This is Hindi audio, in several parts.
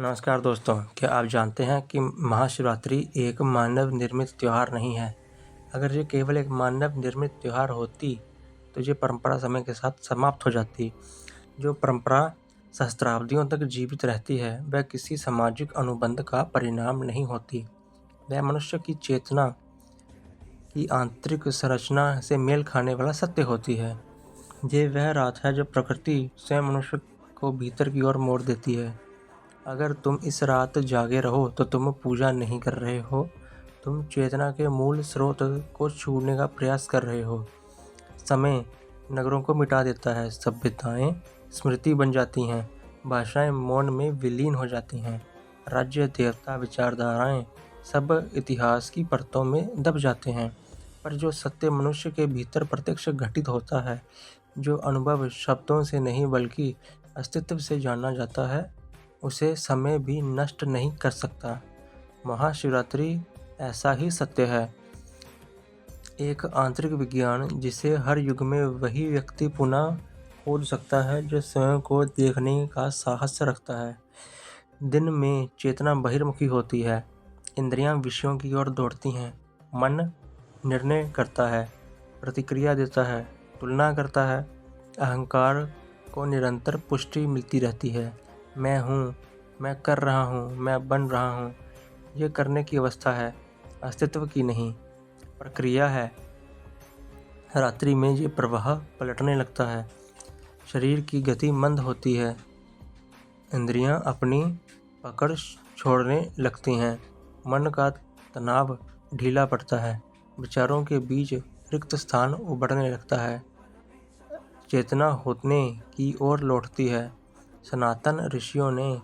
नमस्कार दोस्तों, क्या आप जानते हैं कि महाशिवरात्रि एक मानव निर्मित त्यौहार नहीं है। अगर ये केवल एक मानव निर्मित त्यौहार होती तो ये परंपरा समय के साथ समाप्त हो जाती। जो परंपरा सहस्त्राब्दियों तक जीवित रहती है वह किसी सामाजिक अनुबंध का परिणाम नहीं होती। वह मनुष्य की चेतना की आंतरिक संरचना से मेल खाने वाला सत्य होती है। ये वह रात है जब प्रकृति स्वयं मनुष्य को भीतर की ओर मोड़ देती है। अगर तुम इस रात जागे रहो तो तुम पूजा नहीं कर रहे हो, तुम चेतना के मूल स्रोत को छूने का प्रयास कर रहे हो। समय नगरों को मिटा देता है, सभ्यताएं स्मृति बन जाती हैं, भाषाएं मौन में विलीन हो जाती हैं, राज्य देवता विचारधाराएं सब इतिहास की परतों में दब जाते हैं। पर जो सत्य मनुष्य के भीतर प्रत्यक्ष घटित होता है, जो अनुभव शब्दों से नहीं बल्कि अस्तित्व से जाना जाता है, उसे समय भी नष्ट नहीं कर सकता। महाशिवरात्रि ऐसा ही सत्य है, एक आंतरिक विज्ञान जिसे हर युग में वही व्यक्ति पुनः खोज सकता है जो स्वयं को देखने का साहस रखता है। दिन में चेतना बहिर्मुखी होती है, इंद्रियां विषयों की ओर दौड़ती हैं, मन निर्णय करता है, प्रतिक्रिया देता है, तुलना करता है, अहंकार को निरंतर पुष्टि मिलती रहती है। मैं हूँ, मैं कर रहा हूँ, मैं बन रहा हूँ। ये करने की अवस्था है, अस्तित्व की नहीं, प्रक्रिया है। रात्रि में ये प्रवाह पलटने लगता है, शरीर की गति मंद होती है, इंद्रियां अपनी पकड़ छोड़ने लगती हैं, मन का तनाव ढीला पड़ता है, विचारों के बीच रिक्त स्थान उभरने लगता है, चेतना होने की ओर लौटती है। सनातन ऋषियों ने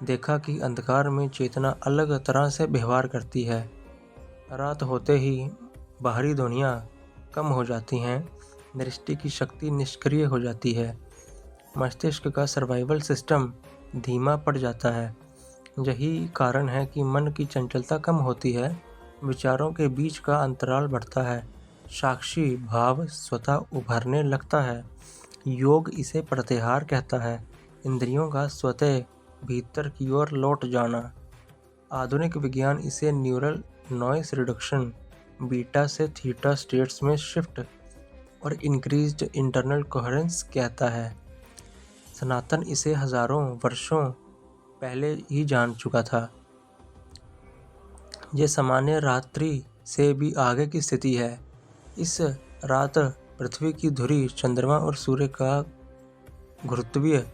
देखा कि अंधकार में चेतना अलग तरह से व्यवहार करती है। रात होते ही बाहरी ध्वनियाँ कम हो जाती हैं, दृष्टि की शक्ति निष्क्रिय हो जाती है, मस्तिष्क का सर्वाइवल सिस्टम धीमा पड़ जाता है। यही कारण है कि मन की चंचलता कम होती है, विचारों के बीच का अंतराल बढ़ता है, साक्षी भाव स्वतः उभरने लगता है। योग इसे प्रत्याहार कहता है, इंद्रियों का स्वतः भीतर की ओर लौट जाना। आधुनिक विज्ञान इसे न्यूरल नॉइस रिडक्शन, बीटा से थीटा स्टेट्स में शिफ्ट और इंक्रीज्ड इंटरनल कोहेरेंस कहता है। सनातन इसे हजारों वर्षों पहले ही जान चुका था। यह सामान्य रात्रि से भी आगे की स्थिति है। इस रात पृथ्वी की धुरी, चंद्रमा और सूर्य का गुरुत्वीय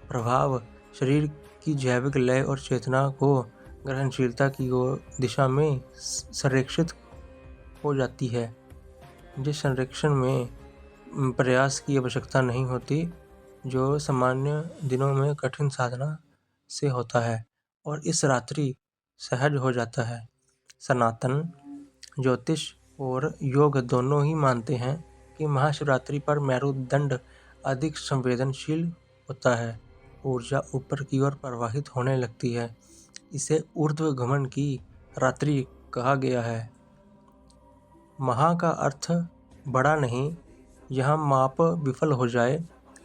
प्रभाव शरीर की जैविक लय और चेतना को ग्रहणशीलता की ओर दिशा में संरक्षित हो जाती है। जिस संरक्षण में प्रयास की आवश्यकता नहीं होती, जो सामान्य दिनों में कठिन साधना से होता है और इस रात्रि सहज हो जाता है। सनातन ज्योतिष और योग दोनों ही मानते हैं कि महाशिवरात्रि पर मेरुदंड अधिक संवेदनशील होता है, ऊर्जा ऊपर की ओर प्रवाहित होने लगती है। इसे ऊर्ध्वगमन की रात्रि कहा गया है। महा का अर्थ बड़ा नहीं, यहाँ माप विफल हो जाए,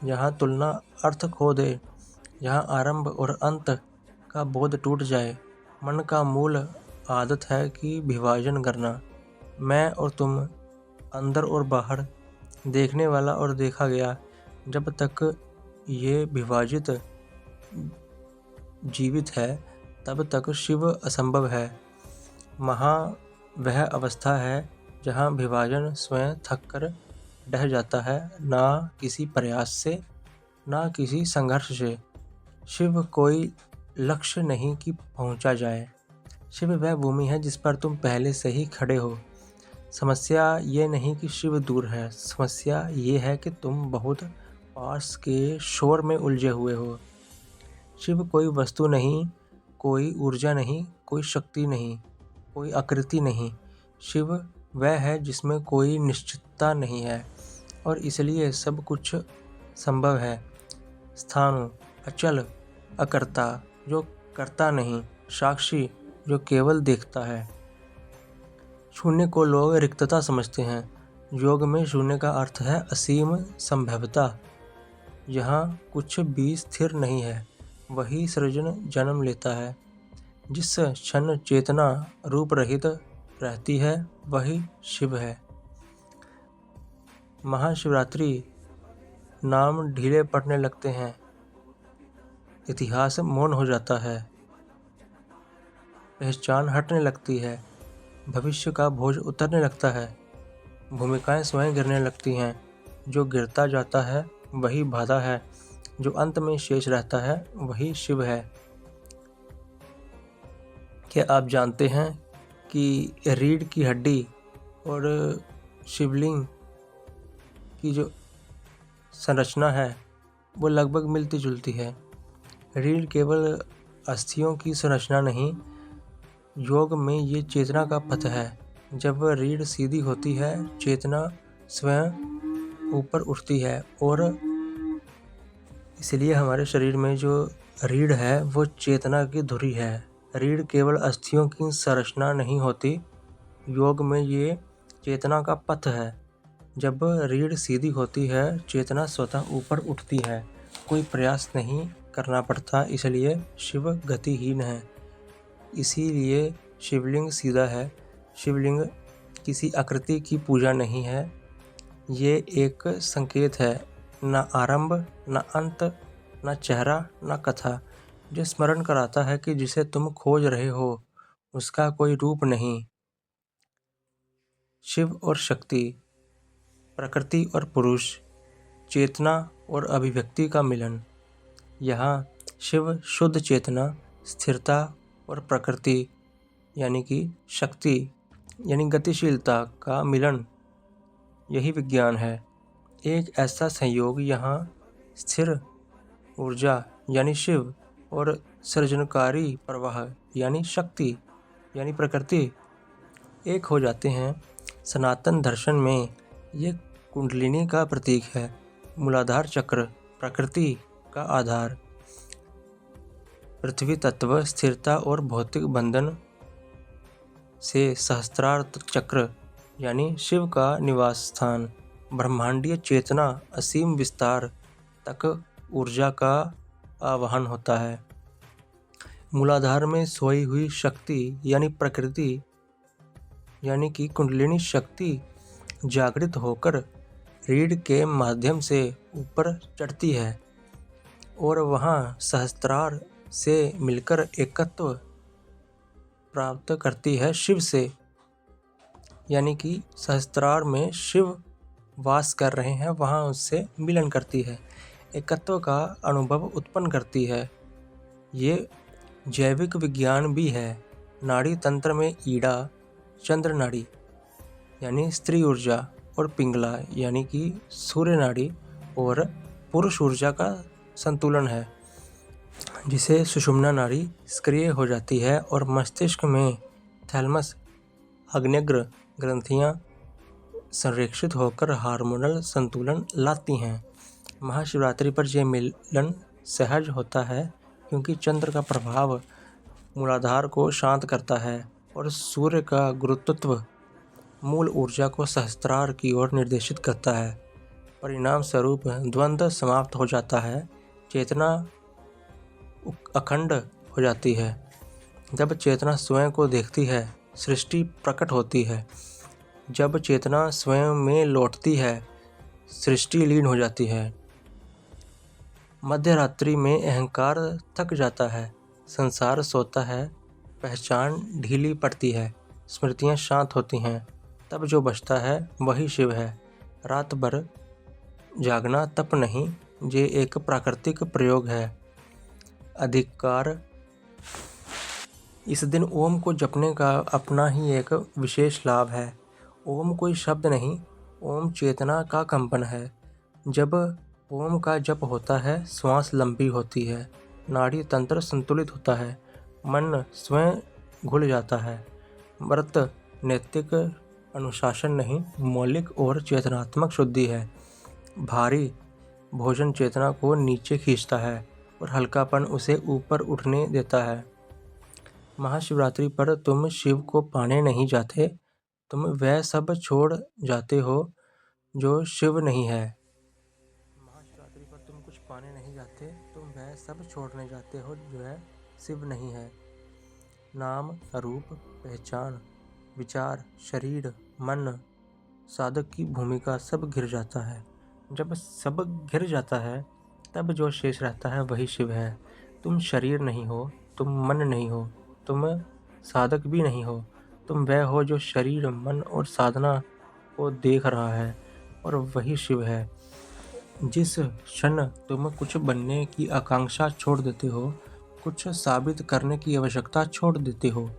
यहाँ तुलना अर्थ खो दे, यहाँ आरंभ और अंत का बोध टूट जाए। मन का मूल आदत है कि विभाजन करना, मैं और तुम, अंदर और बाहर, देखने वाला और देखा गया। जब तक ये विभाजित जीवित है तब तक शिव असंभव है। महा वह अवस्था है जहाँ विभाजन स्वयं थक कर ढह जाता है, ना किसी प्रयास से, ना किसी संघर्ष से। शिव कोई लक्ष्य नहीं कि पहुंचा जाए, शिव वह भूमि है जिस पर तुम पहले से ही खड़े हो। समस्या ये नहीं कि शिव दूर है, समस्या ये है कि तुम बहुत पास के शोर में उलझे हुए हो। शिव कोई वस्तु नहीं, कोई ऊर्जा नहीं, कोई शक्ति नहीं, कोई आकृति नहीं। शिव वह है जिसमें कोई निश्चितता नहीं है और इसलिए सब कुछ संभव है। स्थाणु, अचल, अकर्ता, जो करता नहीं, साक्षी, जो केवल देखता है। शून्य को लोग रिक्तता समझते हैं। योग में शून्य का अर्थ है असीम संभवता। यहाँ कुछ भी स्थिर नहीं है, वही सृजन जन्म लेता है। जिस क्षण चेतना रूप रहित रहती है वही शिव है। महाशिवरात्रि नाम ढीले पड़ने लगते हैं, इतिहास मौन हो जाता है, पहचान हटने लगती है, भविष्य का बोझ उतरने लगता है, भूमिकाएं स्वयं गिरने लगती हैं। जो गिरता जाता है वही बाधा है, जो अंत में शेष रहता है वही शिव है। क्या आप जानते हैं कि रीढ़ की हड्डी और शिवलिंग की जो संरचना है वो लगभग मिलती जुलती है। रीढ़ केवल अस्थियों की संरचना नहीं, योग में ये चेतना का पथ है। जब रीढ़ सीधी होती है चेतना स्वयं ऊपर उठती है, और इसलिए हमारे शरीर में जो रीढ़ है वो चेतना की धुरी है। रीढ़ केवल अस्थियों की संरचना नहीं होती, योग में ये चेतना का पथ है। जब रीढ़ सीधी होती है चेतना स्वतः ऊपर उठती है, कोई प्रयास नहीं करना पड़ता, इसलिए शिव गतिहीन है। इसीलिए शिवलिंग सीधा है। शिवलिंग किसी आकृति की पूजा नहीं है, ये एक संकेत है, न आरंभ न अंत, न चेहरा न कथा, जो स्मरण कराता है कि जिसे तुम खोज रहे हो उसका कोई रूप नहीं। शिव और शक्ति, प्रकृति और पुरुष, चेतना और अभिव्यक्ति का मिलन। यहाँ शिव शुद्ध चेतना, स्थिरता और प्रकृति यानी कि शक्ति यानी गतिशीलता का मिलन, यही विज्ञान है। एक ऐसा संयोग यहाँ स्थिर ऊर्जा यानी शिव और सृजनकारी प्रवाह यानी शक्ति यानी प्रकृति एक हो जाते हैं। सनातन दर्शन में ये कुंडलिनी का प्रतीक है। मूलाधार चक्र प्रकृति का आधार, पृथ्वी तत्व स्थिरता और भौतिक बंधन से सहस्त्रार चक्र यानी शिव का निवास स्थान, ब्रह्मांडीय चेतना असीम विस्तार तक ऊर्जा का आवाहन होता है। मूलाधार में सोई हुई शक्ति यानी प्रकृति यानी कि कुंडलिनी शक्ति जागृत होकर रीढ़ के माध्यम से ऊपर चढ़ती है और वहाँ सहस्त्रार से मिलकर एकत्व प्राप्त करती है शिव से, यानी कि सहस्त्रार में शिव वास कर रहे हैं, वहाँ उससे मिलन करती है, एकत्व का अनुभव उत्पन्न करती है। ये जैविक विज्ञान भी है। नाड़ी तंत्र में ईड़ा, चंद्र नाड़ी यानी स्त्री ऊर्जा और पिंगला यानी कि सूर्य नाड़ी और पुरुष ऊर्जा का संतुलन है, जिसे सुषुम्ना नाड़ी सक्रिय हो जाती है और मस्तिष्क में थैलमस आग्नेयग्र ग्रंथियां संरक्षित होकर हार्मोनल संतुलन लाती हैं। महाशिवरात्रि पर यह मिलन सहज होता है क्योंकि चंद्र का प्रभाव मूलाधार को शांत करता है और सूर्य का गुरुत्व मूल ऊर्जा को सहस्त्रार की ओर निर्देशित करता है। परिणाम स्वरूप द्वंद्व समाप्त हो जाता है, चेतना अखंड हो जाती है। जब चेतना स्वयं को देखती है सृष्टि प्रकट होती है। जब चेतना स्वयं में लौटती है सृष्टि लीन हो जाती है। मध्य रात्रि में अहंकार थक जाता है, संसार सोता है, पहचान ढीली पड़ती है, स्मृतियां शांत होती हैं। तब जो बचता है वही शिव है। रात भर जागना तप नहीं, ये एक प्राकृतिक प्रयोग है। अधिकार, इस दिन ओम को जपने का अपना ही एक विशेष लाभ है। ओम कोई शब्द नहीं, ओम चेतना का कंपन है। जब ओम का जप होता है श्वास लंबी होती है, नाड़ी तंत्र संतुलित होता है, मन स्वयं घुल जाता है। व्रत नैतिक अनुशासन नहीं, मौलिक और चेतनात्मक शुद्धि है। भारी भोजन चेतना को नीचे खींचता है और हल्कापन उसे ऊपर उठने देता है। महाशिवरात्रि पर तुम शिव को पाने नहीं जाते, तुम वह सब छोड़ जाते हो जो शिव नहीं है। महाशिवरात्रि पर तुम कुछ पाने नहीं जाते, तुम वह सब सब छोड़ने जाते हो जो है शिव नहीं है। नाम, रूप, पहचान, विचार, शरीर, मन, साधक की भूमिका सब घिर जाता है। जब सब घिर जाता है तब जो शेष रहता है वही शिव है। तुम शरीर नहीं हो, तुम मन नहीं हो, तुम साधक भी नहीं हो, तुम वह हो जो शरीर, मन और साधना को देख रहा है, और वही शिव है। जिस क्षण तुम कुछ बनने की आकांक्षा छोड़ देते हो, कुछ साबित करने की आवश्यकता छोड़ देते हो,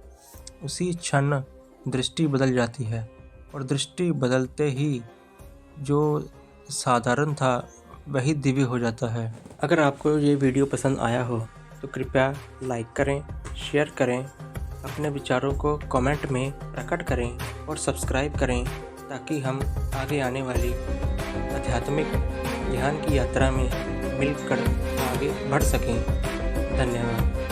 उसी क्षण दृष्टि बदल जाती है, और दृष्टि बदलते ही जो साधारण था वही दिव्य हो जाता है। अगर आपको ये वीडियो पसंद आया हो तो कृपया लाइक करें, शेयर करें, अपने विचारों को कमेंट में प्रकट करें और सब्सक्राइब करें, ताकि हम आगे आने वाली आध्यात्मिक ज्ञान की यात्रा में मिलकर आगे बढ़ सकें। धन्यवाद।